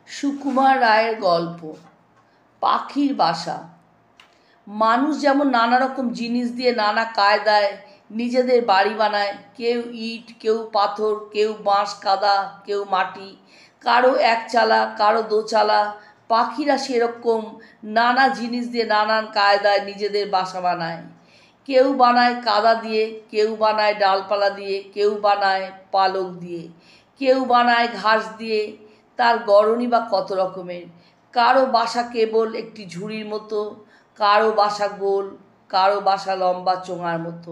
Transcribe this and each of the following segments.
সুকুমার রায়ের গল্প পাখির বাসা। মানুষ যেমন নানা রকম জিনিস দিয়ে নানা কায়দায় নিজেদের বাড়ি বানায়, কেউ ইট, কেউ পাথর, কেউ বাঁশ কাদা, কেউ মাটি, কারো একচালা, কারো দোচালা। পাখিরা সেরকম নানা জিনিস দিয়ে নানান কায়দায় নিজেদের বাসা বানায়। কেউ বানায় কাদা দিয়ে, কেউ বানায় ডালপালা দিয়ে, কেউ বানায় পালক দিয়ে, কেউ বানায় ঘাস দিয়ে। তার গড়নই বা কত রকমের। কারো বাসা কেবল একটি ঝুড়ির মতো, কারো বাসা গোল, কারো বাসা লম্বা চোঙার মতো।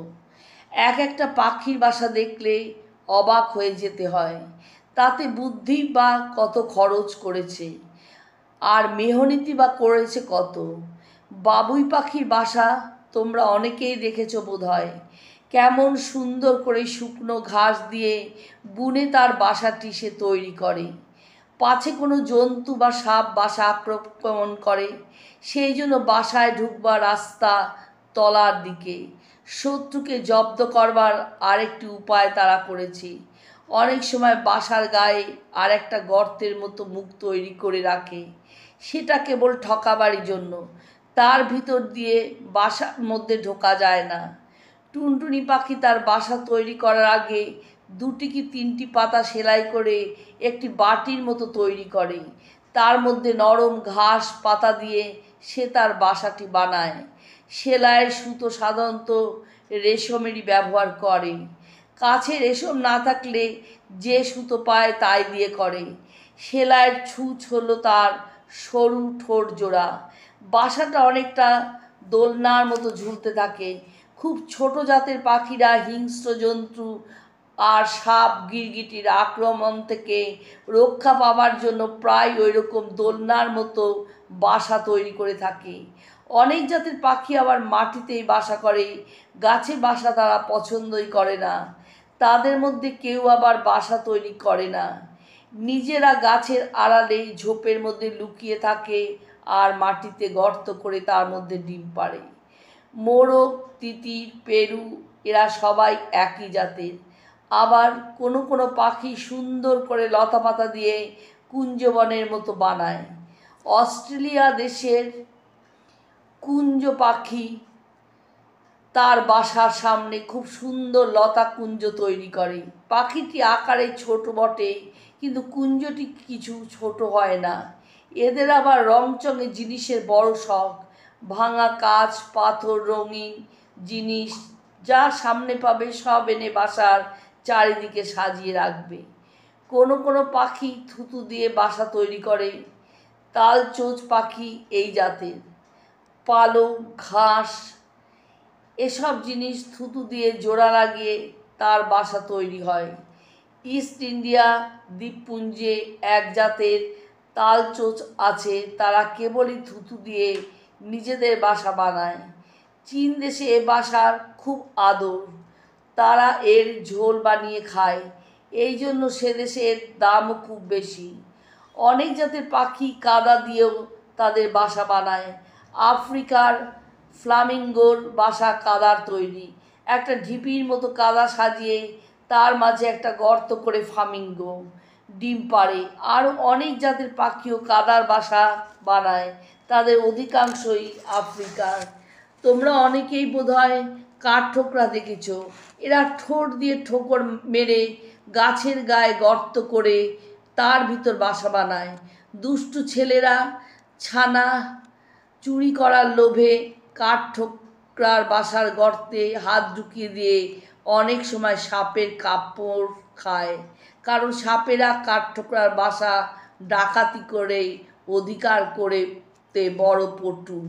এক একটা পাখির বাসা দেখলে অবাক হয়ে যেতে হয়। তাতে বুদ্ধি বা কত খরচ করেছে, আর মেহনতি বা করেছে কত। বাবুই পাখির বাসা তোমরা অনেকেই দেখেছো বোধহয়। কেমন সুন্দর করে শুকনো ঘাস দিয়ে বুনে তার বাসাটি সে তৈরি করে। পাছে কোনো জন্তু বা সাপ বাসা আক্রমণ করে, সেই জন্য বাসায় ঢুকবার রাস্তা তলার দিকে। শত্রুকে জব্দ করবার আরেকটি উপায় তারা করেছে। অনেক সময় বাসার গায়ে আর একটা গর্তের মতো মুখ তৈরি করে রাখে, সেটা কেবল ঠকাবারই জন্য। তার ভিতর দিয়ে বাসার মধ্যে ঢোকা যায় না। টুনটুনি পাখি তার বাসা তৈরি করার আগে 2টি কি 3টি পাতা সেলাই করে একটি বাটির মতো তৈরি করে। তার মধ্যে নরম ঘাস পাতা দিয়ে সে তার বাসাটি বানায়। সেলাইয়ের সুতো সাধারণত রেশমেরই ব্যবহার করে। কাছে রেশম না থাকলে যে সুতো পায় তাই দিয়ে করে। সেলাইয়ের ছুঁচ হলো তার সরু ঠোঁট জোড়া। বাসাটা অনেকটা দোলনার মতো ঝুলতে থাকে। খুব ছোট জাতের পাখিরা হিংস্র জন্তু আর সাপ গিরগিটির আক্রমণ থেকে রক্ষা পাবার জন্য প্রায় ওই রকম দোলনার মতো বাসা তৈরি করে থাকে। অনেক জাতের পাখি আবার মাটিতেই বাসা করে, গাছে বাসা তারা পছন্দই করে না। তাদের মধ্যে কেউ আবার বাসা তৈরি করে না, নিজেরা গাছের আড়ালে ঝোপের মধ্যে লুকিয়ে থাকে আর মাটিতে গর্ত করে তার মধ্যে ডিম পাড়ে। মোরগ, তিতির, পেরু এরা সবাই একই জাতের। আবার কোনো কোনো পাখি সুন্দর করে লতাপাতা দিয়ে কুঞ্জবনের মতো বানায়। অস্ট্রেলিয়া দেশের কুঞ্জ পাখি তার বাসার সামনে খুব সুন্দর লতা কুঞ্জ তৈরি করে। পাখিটি আকারে ছোট বটে, কিন্তু কুঞ্জটি কিছু ছোট হয় না। এদের আবার রংচঙে জিনিসের বড় শখ। ভাঙা কাঁচ, পাথর, রঙিন জিনিস যা সামনে পাবে সব এনে বাসার চারিদিকে সাজিয়ে রাখবে। কোনো কোনো পাখি থুতু দিয়ে বাসা তৈরি করে। তালচোচ পাখি এই জাতের। পালক, ঘাস এসব জিনিস থুতু দিয়ে জোড়া লাগিয়ে তার বাসা তৈরি হয়। ইস্ট ইন্ডিয়া দ্বীপপুঞ্জে এক জাতের তালচোচ আছে, তারা কেবলই থুতু দিয়ে নিজেদের বাসা বানায়। চীন দেশে এ বাসার খুব আদর, তারা এর ঝোল বানিয়ে খায়, এই জন্য সে দেশে এর দামও খুব বেশি। অনেক জাতের পাখি কাদা দিয়েও তাদের বাসা বানায়। আফ্রিকার ফ্লামিঙ্গোর বাসা কাদার তৈরি। একটা ঢিপির মতো কাদা সাজিয়ে তার মাঝে একটা গর্ত করে ফ্লামিঙ্গো ডিম পাড়ে। আরও অনেক জাতের পাখিও কাদার বাসা বানায়, তাদের অধিকাংশই আফ্রিকার। তোমরা অনেকেই বোধহয় কাঠঠোকরা দেখেছ। এরা ঠোঁট দিয়ে ঠোকর মেরে গাছের গায়ে গর্ত করে তার ভিতর বাসা বানায়। দুষ্টু ছেলেরা ছানা চুরি করার লোভে কাঠঠোকরার বাসার গর্তে হাত ঢুকিয়ে দিয়ে অনেক সময় সাপের কামড় খায়, কারণ সাপেরা কাঠঠোকরার বাসা ডাকাতি করে অধিকার করতে বড় পটু।